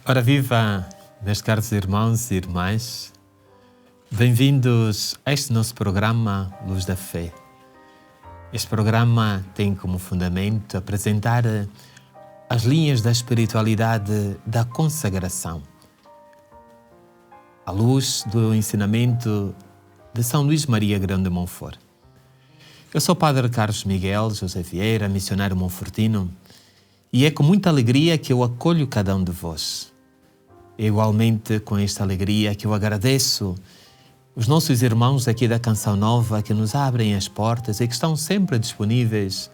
Ora viva, meus caros irmãos e irmãs, bem-vindos a este nosso programa Luz da Fé. Este programa tem como fundamento apresentar as linhas da espiritualidade da consagração, à luz do ensinamento de São Luís Maria Grão de Montfort. Eu sou o Padre Carlos Miguel José Vieira, missionário monfortino, e é com muita alegria que eu acolho cada um de vós. É igualmente com esta alegria que eu agradeço os nossos irmãos aqui da Canção Nova que nos abrem as portas e que estão sempre disponíveis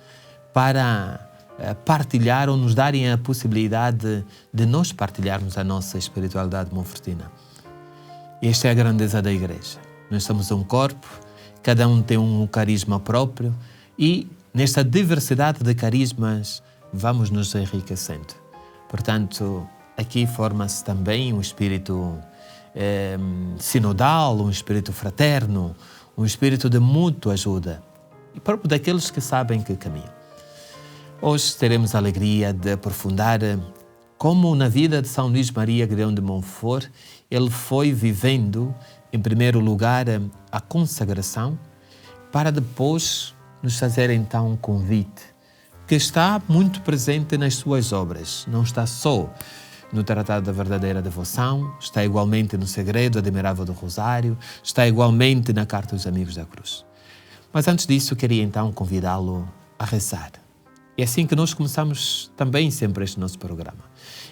para partilhar ou nos darem a possibilidade de nós partilharmos a nossa espiritualidade monfortina. Esta é a grandeza da Igreja. Nós somos um corpo, cada um tem um carisma próprio e nesta diversidade de carismas vamos nos enriquecendo. Portanto, aqui forma-se também um espírito sinodal, um espírito fraterno, um espírito de mútua ajuda, e próprio daqueles que sabem que caminham. Hoje teremos a alegria de aprofundar como na vida de São Luís Maria Grão de Montfort ele foi vivendo, em primeiro lugar, a consagração, para depois nos fazer então um convite que está muito presente nas suas obras. Não está só no Tratado da Verdadeira Devoção, está igualmente no Segredo Admirável do Rosário, está igualmente na Carta aos Amigos da Cruz. Mas antes disso, queria então convidá-lo a rezar. É assim que nós começamos também sempre este nosso programa.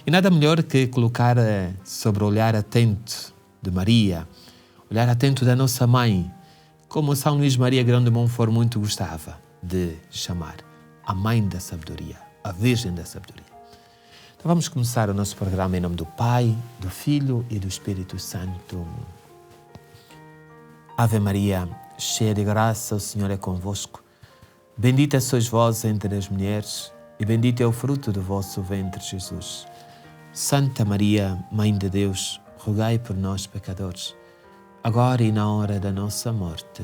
E nada melhor que colocar sobre o olhar atento de Maria, olhar atento da nossa mãe, como São Luís Maria Grão de Montfort muito gostava de chamar a Mãe da Sabedoria, a Virgem da Sabedoria. Então vamos começar o nosso programa em nome do Pai, do Filho e do Espírito Santo. Ave Maria, cheia de graça, o Senhor é convosco. Bendita sois vós entre as mulheres e bendito é o fruto do vosso ventre, Jesus. Santa Maria, Mãe de Deus, rogai por nós, pecadores, agora e na hora da nossa morte.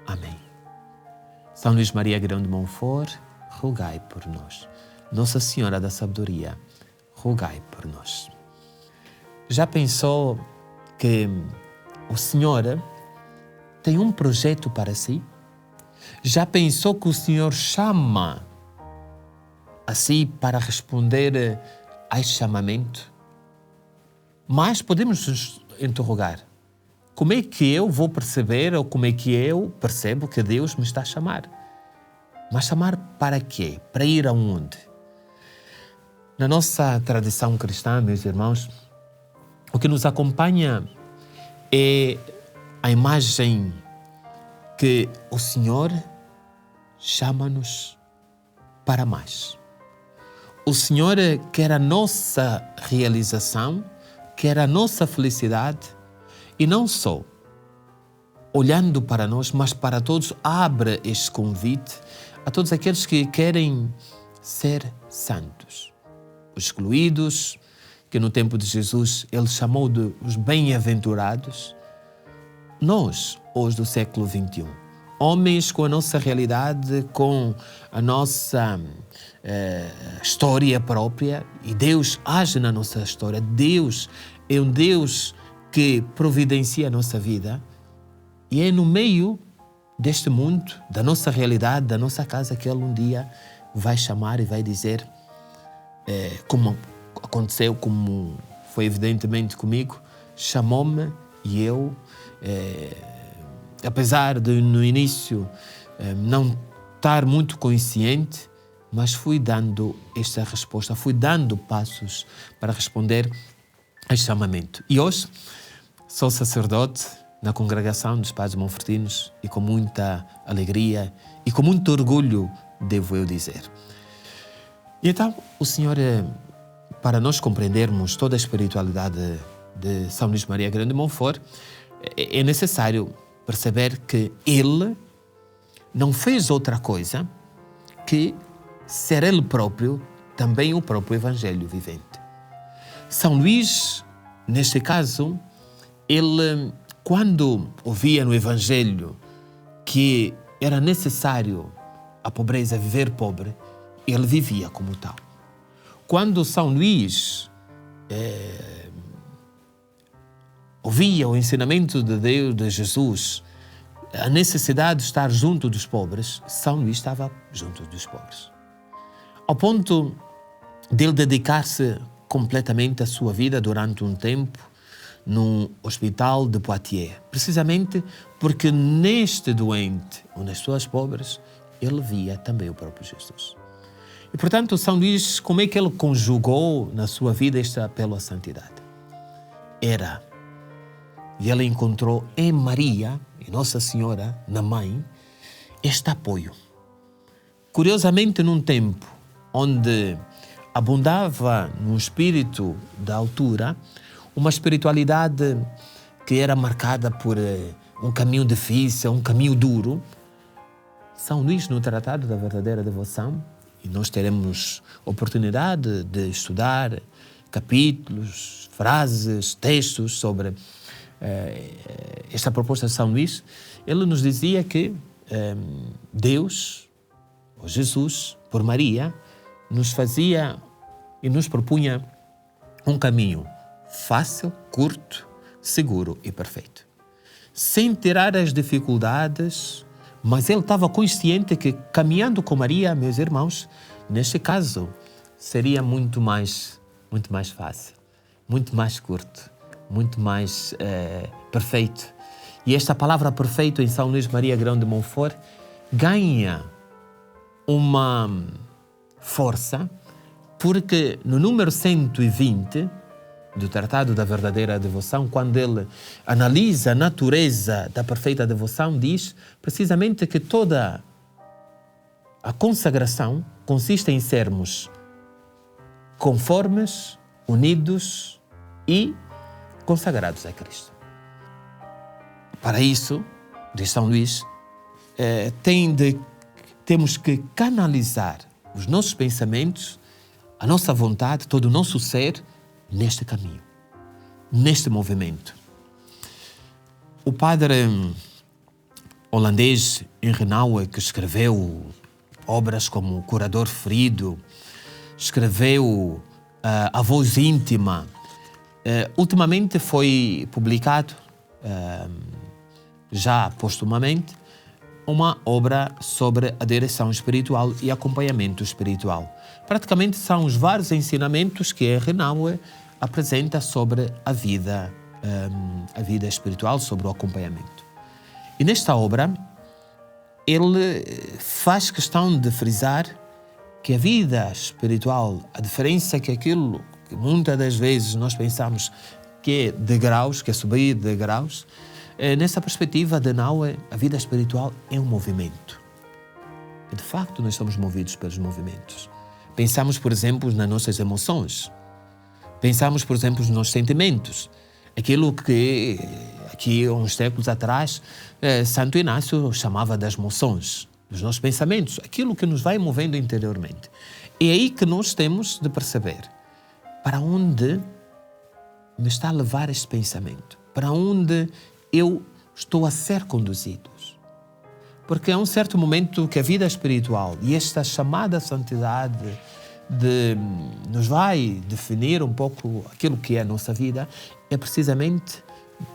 Amém. São Luís Maria Grão de Montfort, rogai por nós. Nossa Senhora da Sabedoria, rogai por nós. Já pensou que o Senhor tem um projeto para si? Já pensou que o Senhor chama a si para responder a esse chamamento? Mas podemos nos interrogar: como é que eu vou perceber ou como é que eu percebo que Deus me está a chamar? Mas chamar para quê? Para ir aonde? Na nossa tradição cristã, meus irmãos, o que nos acompanha é a imagem que o Senhor chama-nos para mais. O Senhor quer a nossa realização, quer a nossa felicidade, e não só olhando para nós, mas para todos, abre este convite a todos aqueles que querem ser santos. Os excluídos, que no tempo de Jesus ele chamou de os bem-aventurados. Nós, hoje do século XXI, homens com a nossa realidade, com a nossa história própria, e Deus age na nossa história. Deus é um Deus que providencia a nossa vida, e é no meio deste mundo, da nossa realidade, da nossa casa, que Ele um dia vai chamar e vai dizer, como aconteceu, como foi evidentemente comigo, chamou-me e eu, apesar de no início não estar muito consciente, mas fui dando esta resposta, fui dando passos para responder a este chamamento. E hoje sou sacerdote na congregação dos Padres Monfortinos e com muita alegria e com muito orgulho, devo eu dizer. E então, o Senhor, para nós compreendermos toda a espiritualidade de São Luís Maria Grão de Montfort, é necessário perceber que ele não fez outra coisa que ser ele próprio também o próprio Evangelho vivente. São Luís, neste caso, ele, quando ouvia no Evangelho que era necessário a pobreza, viver pobre, ele vivia como tal. Quando São Luís ouvia o ensinamento de Deus, de Jesus, a necessidade de estar junto dos pobres, São Luís estava junto dos pobres. Ao ponto de ele dedicar-se completamente à sua vida durante um tempo no hospital de Poitiers, precisamente porque neste doente ou nas pessoas pobres, ele via também o próprio Jesus. E, portanto, São Luís, como é que ele conjugou na sua vida este apelo à santidade? E ele encontrou em Maria, em Nossa Senhora, na Mãe, este apoio. Curiosamente, num tempo onde abundava no espírito da altura uma espiritualidade que era marcada por um caminho difícil, um caminho duro, São Luís, no Tratado da Verdadeira Devoção, e nós teremos oportunidade de estudar capítulos, frases, textos sobre esta proposta de São Luís, ele nos dizia que Deus, ou Jesus, por Maria, nos fazia e nos propunha um caminho fácil, curto, seguro e perfeito. Sem tirar as dificuldades, mas ele estava consciente que caminhando com Maria, meus irmãos, neste caso, seria muito mais fácil, muito mais curto, muito mais perfeito. E esta palavra perfeito em São Luís Maria Grão de Montfort ganha uma força porque no número 120 do Tratado da Verdadeira Devoção, quando ele analisa a natureza da perfeita devoção, diz precisamente que toda a consagração consiste em sermos conformes, unidos e consagrados a Cristo. Para isso, diz São Luís, temos que canalizar os nossos pensamentos, a nossa vontade, todo o nosso ser neste caminho, neste movimento. O padre holandês Henri Nouwen, que escreveu obras como O Curador Ferido, escreveu A Voz Íntima, ultimamente foi publicado, já postumamente, uma obra sobre a direção espiritual e acompanhamento espiritual. Praticamente são os vários ensinamentos que Henri Nouwen apresenta sobre a vida espiritual, sobre o acompanhamento. E nesta obra, ele faz questão de frisar que a vida espiritual, a diferença que aquilo que muitas das vezes nós pensamos que é degraus, que é subir de degraus, nessa perspectiva de Nouwen, a vida espiritual é um movimento. E de facto, nós somos movidos pelos movimentos. Pensamos, por exemplo, nas nossas emoções. Pensamos, por exemplo, nos nossos sentimentos. Aquilo que, aqui uns séculos atrás, Santo Inácio chamava das emoções, dos nossos pensamentos, aquilo que nos vai movendo interiormente. É aí que nós temos de perceber para onde me está a levar este pensamento, para onde eu estou a ser conduzido. Porque há um certo momento que a vida espiritual e esta chamada santidade nos vai definir um pouco aquilo que é a nossa vida, é precisamente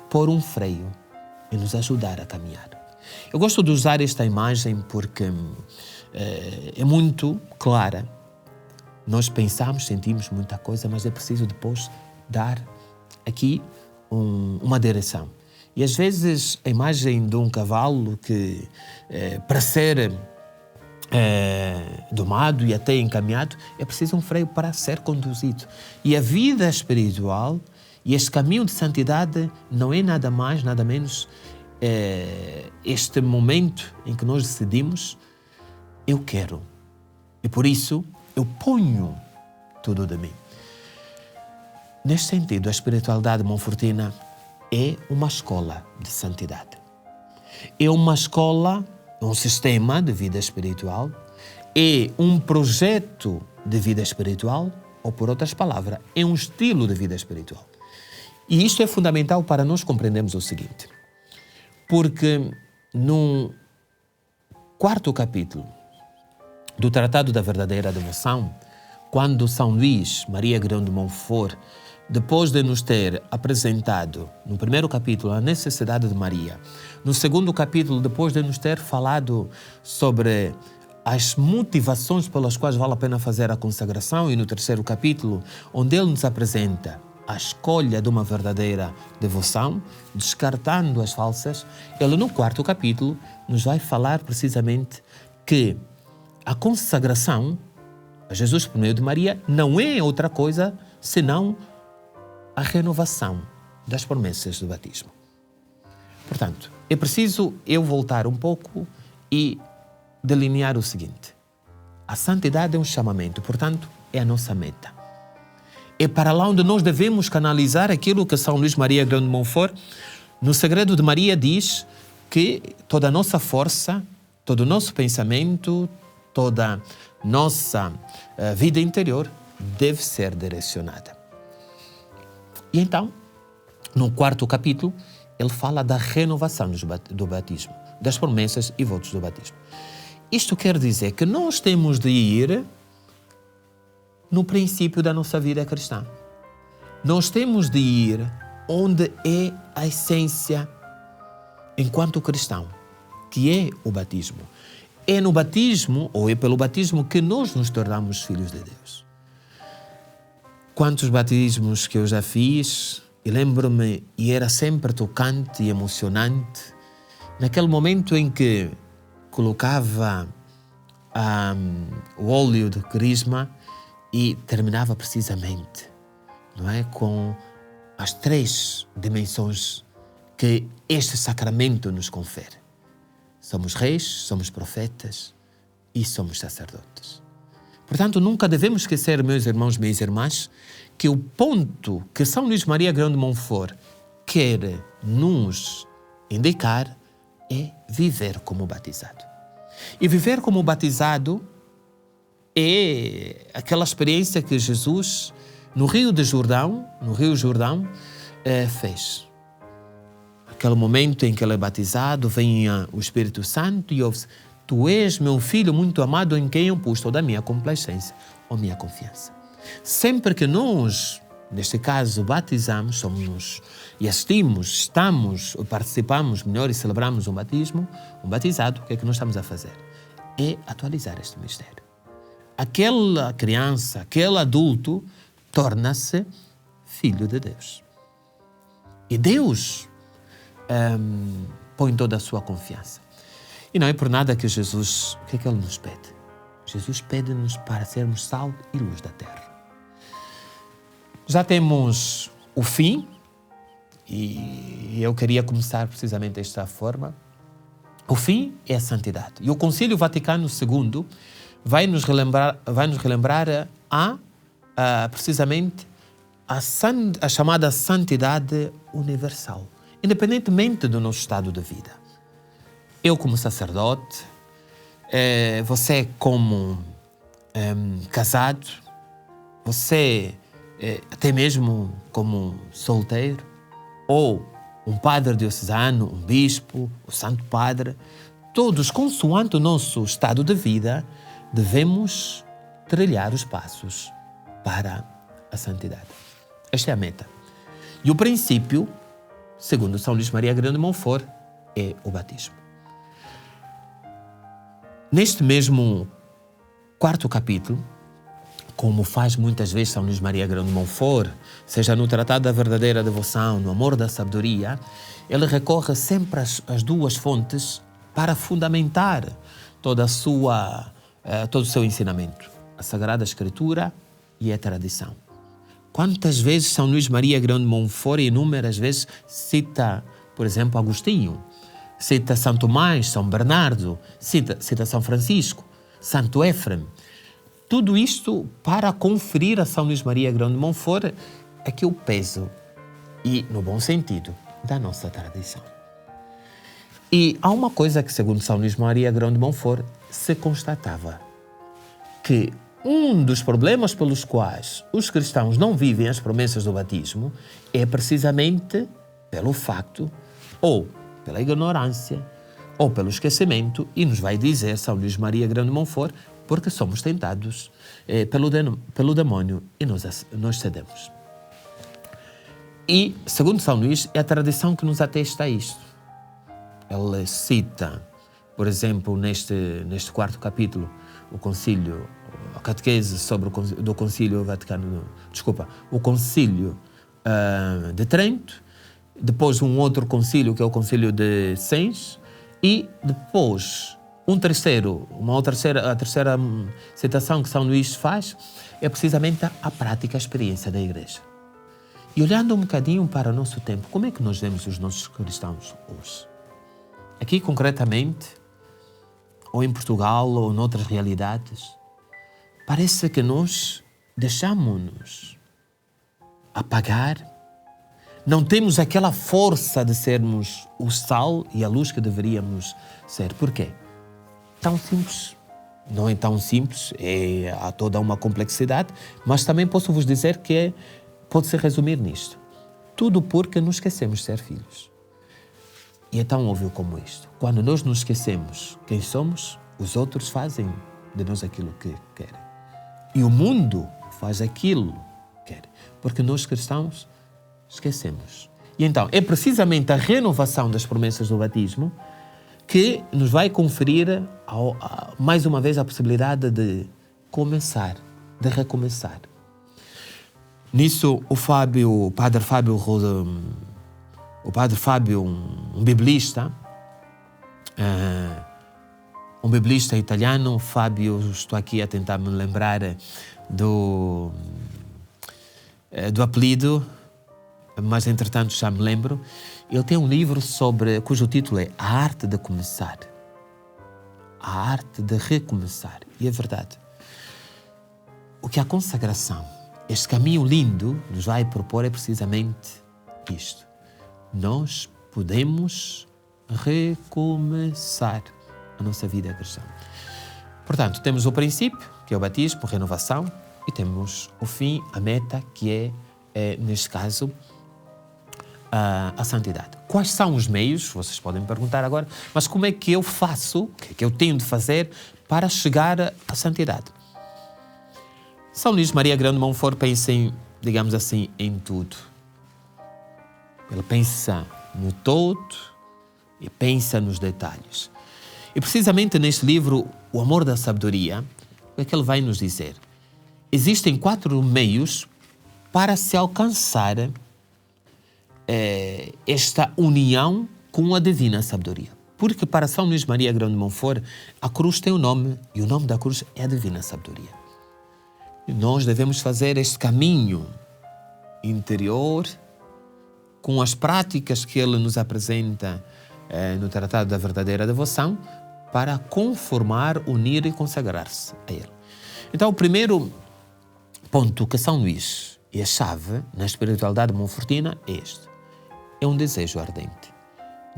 pôr um freio e nos ajudar a caminhar. Eu gosto de usar esta imagem porque é muito clara. Nós pensamos, sentimos muita coisa, mas é preciso depois dar aqui uma direção. E às vezes a imagem de um cavalo que, para ser domado e até encaminhado, é preciso um freio para ser conduzido. E a vida espiritual e este caminho de santidade não é nada mais, nada menos este momento em que nós decidimos, eu quero. E por isso eu ponho tudo de mim. Neste sentido, a espiritualidade monfortina é uma escola de santidade. É uma escola, um sistema de vida espiritual, é um projeto de vida espiritual, ou por outras palavras, é um estilo de vida espiritual. E isto é fundamental para nós compreendermos o seguinte, porque no 4º capítulo do Tratado da Verdadeira Devoção, quando São Luís Maria Grão de Montfort depois de nos ter apresentado, no primeiro capítulo, a necessidade de Maria, no segundo capítulo, depois de nos ter falado sobre as motivações pelas quais vale a pena fazer a consagração, e no terceiro capítulo, onde ele nos apresenta a escolha de uma verdadeira devoção, descartando as falsas, ele no quarto capítulo nos vai falar precisamente que a consagração a Jesus por meio de Maria não é outra coisa senão a renovação das promessas do batismo. Portanto, é preciso eu voltar um pouco e delinear o seguinte: a santidade é um chamamento, portanto, é a nossa meta. É para lá onde nós devemos canalizar aquilo que São Luís Maria Grão de Montfort, no Segredo de Maria, diz que toda a nossa força, todo o nosso pensamento, toda a nossa vida interior deve ser direcionada. E então, no quarto capítulo, ele fala da renovação do batismo, das promessas e votos do batismo. Isto quer dizer que nós temos de ir no princípio da nossa vida cristã. Nós temos de ir onde é a essência enquanto cristão, que é o batismo. É no batismo, ou é pelo batismo, que nós nos tornamos filhos de Deus. Quantos batismos que eu já fiz, e lembro-me, e era sempre tocante e emocionante, naquele momento em que colocava o óleo de crisma e terminava precisamente, não é, com as 3 dimensões que este sacramento nos confere. Somos reis, somos profetas e somos sacerdotes. Portanto, nunca devemos esquecer, meus irmãos, minhas irmãs, que o ponto que São Luís Maria Grão de Montfort quer nos indicar é viver como batizado. E viver como batizado é aquela experiência que Jesus, no Rio Jordão, fez. Aquele momento em que ele é batizado, vem o Espírito Santo e ouve-se: Tu és meu filho muito amado, em quem eu pus toda a minha complacência ou minha confiança. Sempre que nós, neste caso, batizamos, somos e assistimos, estamos, participamos, melhor, e celebramos um batismo, um batizado, o que é que nós estamos a fazer? É atualizar este mistério. Aquela criança, aquele adulto, torna-se filho de Deus. E Deus põe toda a sua confiança. E não é por nada que Jesus, o que é que Ele nos pede? Jesus pede-nos para sermos sal e luz da terra. Já temos o fim, e eu queria começar precisamente desta forma. O fim é a santidade. E o Concílio Vaticano II vai nos relembrar precisamente a chamada santidade universal, independentemente do nosso estado de vida. Eu como sacerdote, você como casado, você até mesmo como solteiro, ou um padre diocesano, um bispo, o Santo Padre, todos, consoante o nosso estado de vida, devemos trilhar os passos para a santidade. Esta é a meta. E o princípio, segundo São Luís Maria Grão de Montfort, é o batismo. Neste mesmo quarto capítulo, como faz muitas vezes São Luís Maria Grão de Montfort, seja no Tratado da Verdadeira Devoção, no Amor da Sabedoria, ele recorre sempre às 2 fontes para fundamentar todo o seu ensinamento: a Sagrada Escritura e a tradição. Quantas vezes São Luís Maria Grão de Montfort, inúmeras vezes, cita, por exemplo, Agostinho, cita São Tomás, São Bernardo, cita São Francisco, Santo Éfrem. Tudo isto para conferir a São Luís Maria Grão de Montfort aqui o peso, e no bom sentido, da nossa tradição. E há uma coisa que, segundo São Luís Maria Grão de Montfort, se constatava: que um dos problemas pelos quais os cristãos não vivem as promessas do batismo é precisamente pelo facto, ou pela ignorância, ou pelo esquecimento, e nos vai dizer São Luís Maria Grão de Montfort, porque somos tentados pelo demônio e nós cedemos. E, segundo São Luís, é a tradição que nos atesta a isto. Ele cita, por exemplo, neste 4º capítulo, o concílio, a catequese sobre do concílio Vaticano, o concílio de Trento, depois um outro concílio, que é o concílio de Sens, e depois a terceira citação que São Luís faz é precisamente a prática, a experiência da Igreja. E olhando um bocadinho para o nosso tempo, como é que nós vemos os nossos cristãos hoje? Aqui concretamente, ou em Portugal, ou noutras realidades, parece que nós deixamos-nos apagar, não temos aquela força de sermos o sal e a luz que deveríamos ser. Por quê? Tão simples. Não é tão simples, há toda uma complexidade, mas também posso vos dizer que pode-se resumir nisto. Tudo porque nos esquecemos de ser filhos. E é tão óbvio como isto. Quando nós nos esquecemos quem somos, os outros fazem de nós aquilo que querem. E o mundo faz aquilo que quer. Porque nós cristãos esquecemos. E então, é precisamente a renovação das promessas do batismo que nos vai conferir, mais uma vez, a possibilidade de começar, de recomeçar. Nisso, o padre Fábio, um biblista italiano, Fábio, estou aqui a tentar me lembrar do apelido, mas entretanto já me lembro. Ele tem um livro cujo título é A Arte de Começar. A Arte de Recomeçar. E é verdade. O que a consagração, este caminho lindo, nos vai propor é precisamente isto. Nós podemos recomeçar a nossa vida cristã. Portanto, temos o princípio, que é o batismo, a renovação, e temos o fim, a meta, que é neste caso, a santidade. Quais são os meios? Vocês podem me perguntar agora, mas como é que eu faço, o que é que eu tenho de fazer para chegar à santidade? São Luís Maria Grande de Montfort pensa digamos assim, em tudo. Ele pensa no todo e pensa nos detalhes. E precisamente neste livro, O Amor da Sabedoria, o que é que ele vai nos dizer? Existem 4 meios para se alcançar esta união com a divina sabedoria. Porque para São Luís Maria Grande de Montfort, a cruz tem um nome, e o nome da cruz é a divina sabedoria. E nós devemos fazer este caminho interior com as práticas que ele nos apresenta no Tratado da Verdadeira Devoção para conformar, unir e consagrar-se a ele. Então, o primeiro ponto que São Luís e a chave na espiritualidade monfortina é este. É um desejo ardente.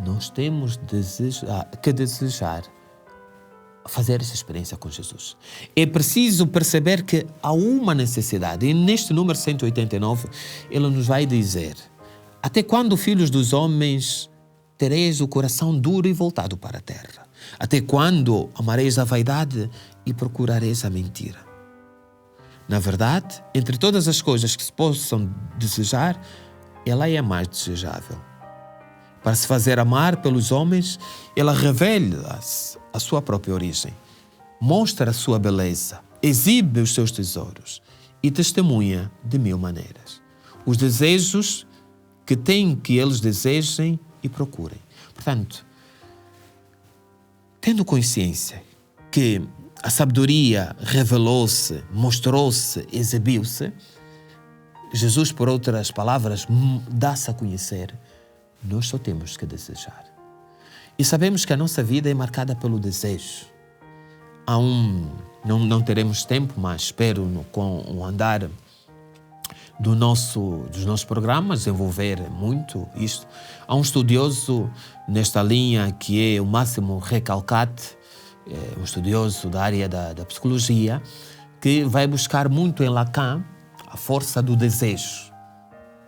Nós temos que desejar fazer essa experiência com Jesus. É preciso perceber que há uma necessidade. E neste número 189, ele nos vai dizer: até quando, filhos dos homens, tereis o coração duro e voltado para a terra? Até quando amareis a vaidade e procurareis a mentira? Na verdade, entre todas as coisas que se possam desejar, ela é a mais desejável. Para se fazer amar pelos homens, ela revela a sua própria origem, mostra a sua beleza, exibe os seus tesouros e testemunha de 1000 maneiras os desejos que tem que eles desejem e procurem. Portanto, tendo consciência que a sabedoria revelou-se, mostrou-se, exibiu-se, Jesus, por outras palavras, dá-se a conhecer. Nós só temos que desejar. E sabemos que a nossa vida é marcada pelo desejo. Não teremos tempo, mas espero, com o andar dos nossos programas, desenvolver muito isto. Há um estudioso nesta linha que é o Máximo Recalcati, um estudioso da área da psicologia, que vai buscar muito em Lacan a força do desejo.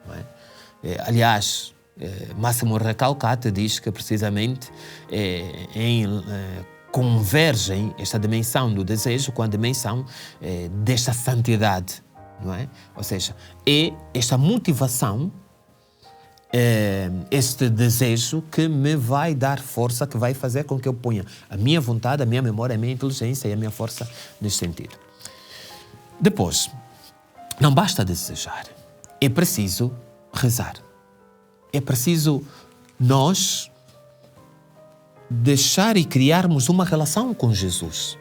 Não é? Aliás, Máximo Recalcati diz que precisamente convergem esta dimensão do desejo com a dimensão desta santidade, não é? Ou seja, é esta motivação este desejo que me vai dar força, que vai fazer com que eu ponha a minha vontade, a minha memória, a minha inteligência e a minha força nesse sentido. Depois, não basta desejar, é preciso rezar. É preciso nós deixar e criarmos uma relação com Jesus.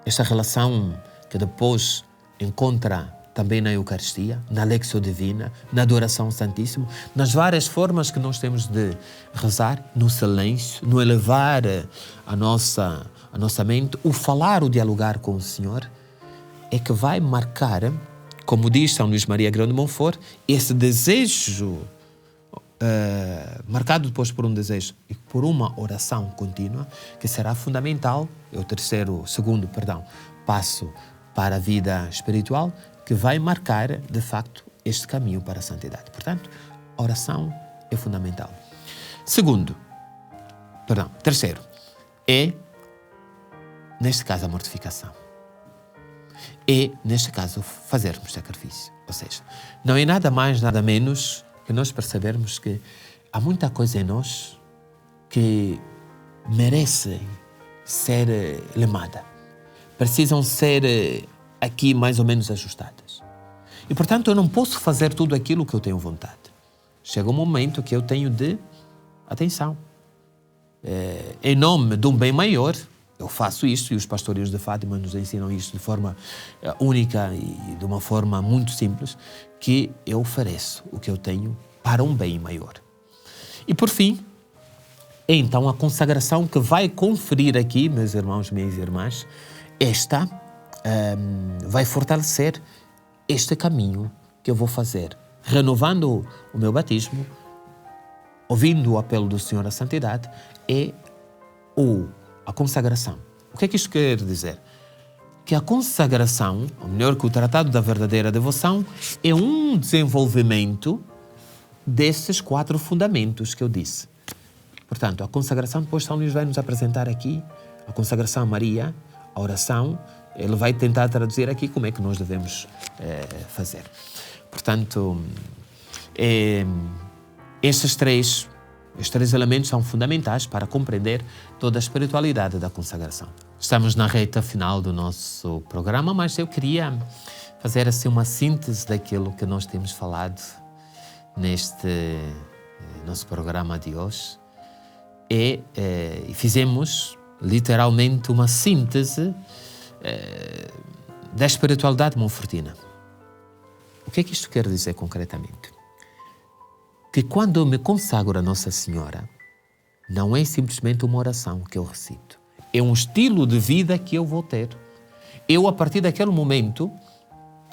Esta relação que depois encontra também na Eucaristia, na Lectio Divina, na adoração Santíssima, nas várias formas que nós temos de rezar, no silêncio, no elevar a nossa mente, o falar, o dialogar com o Senhor, é que vai marcar, como diz São Luís Maria Grão de Montfort, esse desejo marcado depois por um desejo e por uma oração contínua, que será fundamental, é o segundo passo para a vida espiritual, que vai marcar, de facto, este caminho para a santidade. Portanto, a oração é fundamental. Terceiro, é, neste caso, a mortificação. É, neste caso, fazermos sacrifício. Ou seja, não é nada mais, nada menos que nós percebermos que há muita coisa em nós que merece ser lemada. Precisam ser aqui mais ou menos ajustadas. E, portanto, eu não posso fazer tudo aquilo que eu tenho vontade. Chega um momento que eu tenho de atenção. Em nome de um bem maior, eu faço isto, e os pastorinhos de Fátima nos ensinam isto de forma única e de uma forma muito simples, que eu ofereço o que eu tenho para um bem maior. E, por fim, é então a consagração que vai conferir aqui, meus irmãos, minhas irmãs, vai fortalecer este caminho que eu vou fazer, renovando o meu batismo, ouvindo o apelo do Senhor à santidade, a consagração. O que é que isto quer dizer? Que a consagração, ou melhor, que o Tratado da Verdadeira Devoção, é um desenvolvimento desses 4 fundamentos que eu disse. Portanto, a consagração, depois São Luís vai nos apresentar aqui, a consagração a Maria, a oração, ele vai tentar traduzir aqui como é que nós devemos fazer. Portanto, estes três elementos são fundamentais para compreender toda a espiritualidade da consagração. Estamos na reta final do nosso programa, mas eu queria fazer assim uma síntese daquilo que nós temos falado neste nosso programa de hoje. E fizemos literalmente uma síntese da espiritualidade monfortina. O que é que isto quer dizer concretamente? Que quando eu me consagro a Nossa Senhora, não é simplesmente uma oração que eu recito. É um estilo de vida que eu vou ter. Eu, a partir daquele momento,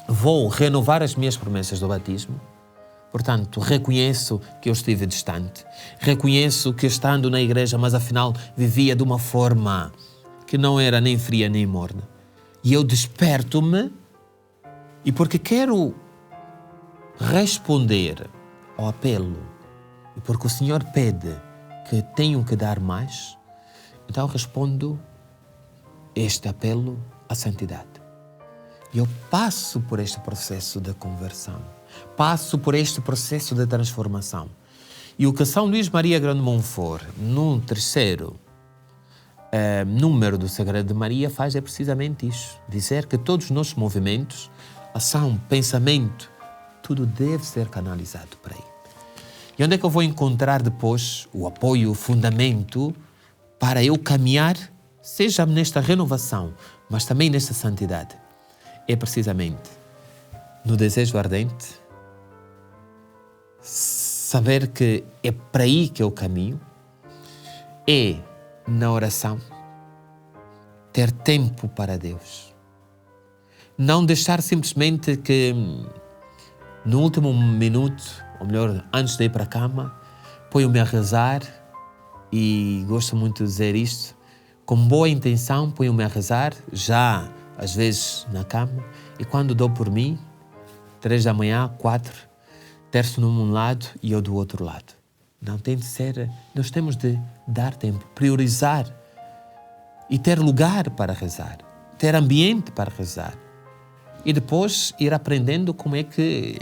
vou renovar as minhas promessas do batismo. Portanto, reconheço que eu estive distante. Reconheço que estando na igreja, mas afinal vivia de uma forma que não era nem fria nem morna. E eu desperto-me, e porque quero responder ao apelo, e porque o Senhor pede que tenho que dar mais, então respondo este apelo à santidade. E eu passo por este processo de conversão, passo por este processo de transformação. E o que São Luís Maria Grão de Montfort, no terceiro número do Sagrado de Maria, faz é precisamente isso. Dizer que todos os nossos movimentos, ação, pensamento, tudo deve ser canalizado para aí. E onde é que eu vou encontrar depois o apoio, o fundamento para eu caminhar, seja nesta renovação, mas também nesta santidade? É precisamente no desejo ardente, saber que é para aí que eu caminho, é na oração, ter tempo para Deus. Não deixar simplesmente que no último minuto, ou melhor, antes de ir para a cama, ponho-me a rezar, e gosto muito de dizer isto, com boa intenção ponho-me a rezar, já às vezes na cama, e quando dou por mim, 3 da manhã, 4, terço num lado e eu do outro lado. Não tem de ser, nós temos de dar tempo, priorizar e ter lugar para rezar, ter ambiente para rezar. e depois ir aprendendo como é que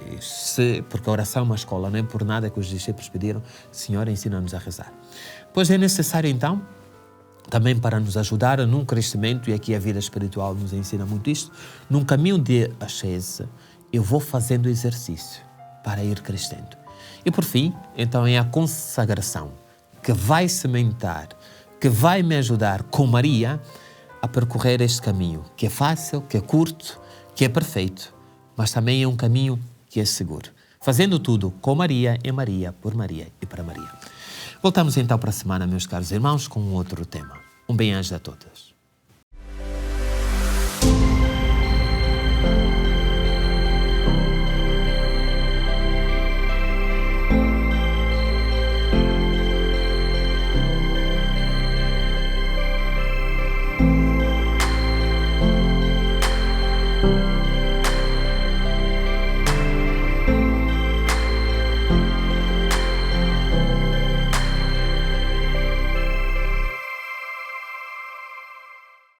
porque a oração é uma escola, não é por nada que os discípulos pediram, Senhor, ensina-nos a rezar. Pois é necessário então, também para nos ajudar num crescimento, e aqui a vida espiritual nos ensina muito isto, num caminho de ascese, eu vou fazendo exercício para ir crescendo. E por fim, então é a consagração, que vai sementar, que vai me ajudar com Maria a percorrer este caminho, que é fácil, que é curto, que é perfeito, mas também é um caminho que é seguro. Fazendo tudo com Maria, em Maria, por Maria e para Maria. Voltamos então para a semana, meus caros irmãos, com um outro tema. Um bem-aja a todos.